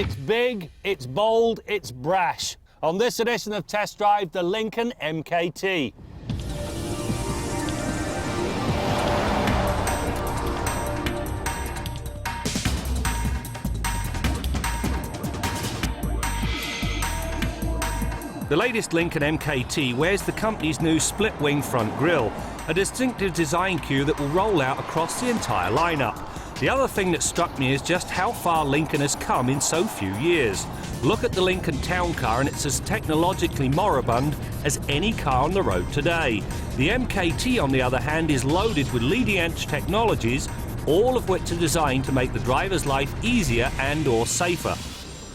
It's big, it's bold, it's brash. On this edition of Test Drive, the Lincoln MKT. The latest Lincoln MKT wears the company's new split-wing front grille, a distinctive design cue that will roll out across the entire lineup. The other thing that struck me is just how far Lincoln has come in so few years. Look at the Lincoln Town Car and it's as technologically moribund as any car on the road today. The MKT, on the other hand, is loaded with leading-edge technologies, all of which are designed to make the driver's life easier and/or safer.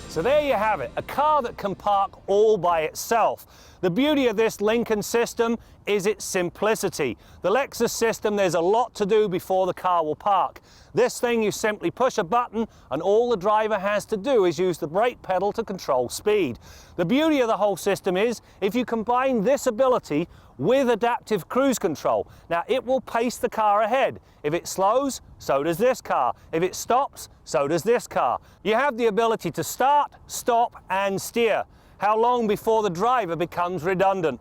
So there you have it, a car that can park all by itself. The beauty of this Lincoln system is its simplicity. The Lexus system, there's a lot to do before the car will park. This thing, you simply push a button and all the driver has to do is use the brake pedal to control speed. The beauty of the whole system is if you combine this ability with adaptive cruise control, now it will pace the car ahead. If it slows, so does this car. If it stops, so does this car. You have the ability to start, stop and steer. How long before the driver becomes redundant?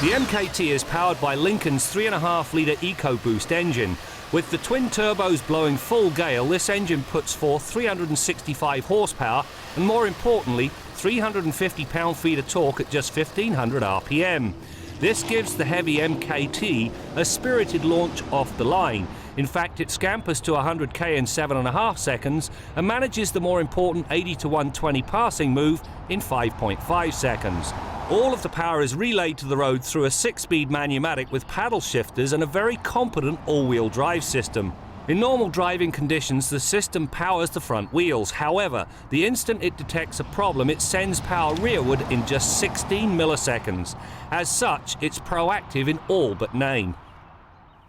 The MKT is powered by Lincoln's 3.5-litre EcoBoost engine. With the twin turbos blowing full gale, this engine puts forth 365 horsepower and, more importantly, 350 pound-feet of torque at just 1,500 RPM. This gives the heavy MKT a spirited launch off the line. In fact, it scampers to 100k in 7.5 seconds and manages the more important 80 to 120 passing move in 5.5 seconds. All of the power is relayed to the road through a 6-speed manumatic with paddle shifters and a very competent all-wheel drive system. In normal driving conditions, the system powers the front wheels. However, the instant it detects a problem, it sends power rearward in just 16 milliseconds. As such, it's proactive in all but name.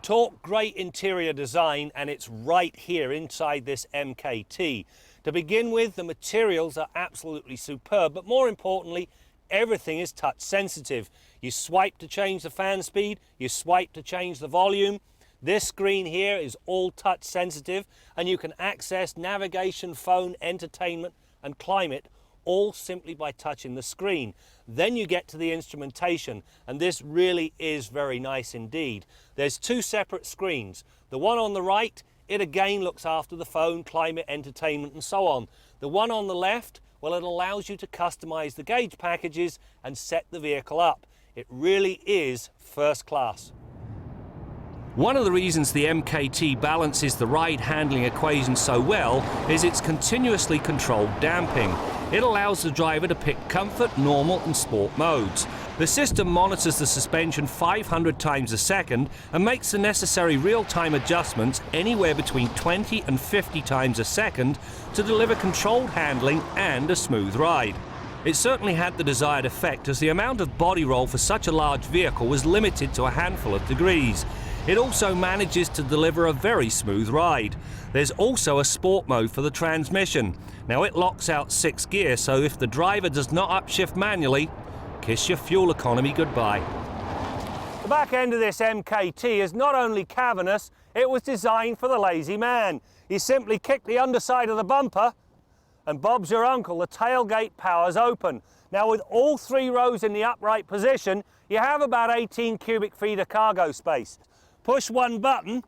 Torque, great interior design, and it's right here inside this MKT. To begin with, the materials are absolutely superb, but more importantly, everything is touch sensitive. You swipe to change the fan speed, you swipe to change the volume. This screen here is all touch sensitive and you can access navigation, phone, entertainment and climate all simply by touching the screen. Then you get to the instrumentation and this really is very nice indeed. There's two separate screens. The one on the right, it again looks after the phone, climate, entertainment and so on. The one on the left, well, it allows you to customize the gauge packages and set the vehicle up. It really is first class. One of the reasons the MKT balances the ride handling equation so well is its continuously controlled damping. It allows the driver to pick comfort, normal and sport modes. The system monitors the suspension 500 times a second and makes the necessary real-time adjustments anywhere between 20 and 50 times a second to deliver controlled handling and a smooth ride. It certainly had the desired effect as the amount of body roll for such a large vehicle was limited to a handful of degrees. It also manages to deliver a very smooth ride. There's also a sport mode for the transmission. Now it locks out 6 gear, so if the driver does not upshift manually, kiss your fuel economy goodbye. The back end of this MKT is not only cavernous, it was designed for the lazy man. You simply kick the underside of the bumper and Bob's your uncle, the tailgate powers open. Now with all 3 rows in the upright position, you have about 18 cubic feet of cargo space. Push one button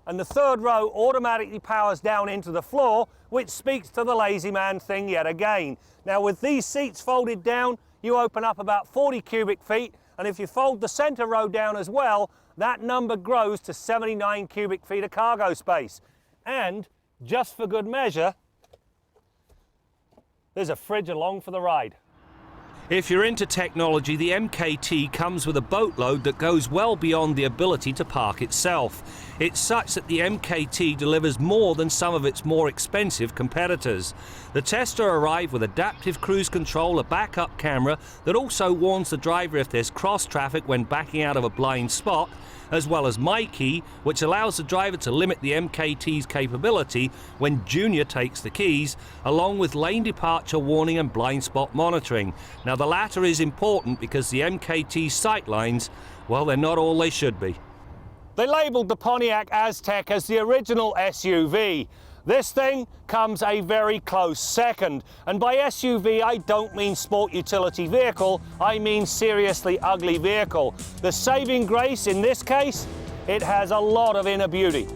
and the 3rd row automatically powers down into the floor, which speaks to the lazy man thing yet again. Now with these seats folded down, you open up about 40 cubic feet, and if you fold the center row down as well, that number grows to 79 cubic feet of cargo space. And just for good measure, there's a fridge along for the ride. If you're into technology, the MKT comes with a boatload that goes well beyond the ability to park itself. It's such that the MKT delivers more than some of its more expensive competitors. The Tester arrived with adaptive cruise control, a backup camera that also warns the driver if there's cross traffic when backing out of a blind spot, as well as My Key, which allows the driver to limit the MKT's capability when Junior takes the keys, along with lane departure warning and blind spot monitoring. Now the latter is important because the MKT's sightlines, well, they're not all they should be. They labelled the Pontiac Aztek as the original SUV. This thing comes a very close second, and by SUV I don't mean sport utility vehicle, I mean seriously ugly vehicle. The saving grace in this case, it has a lot of inner beauty.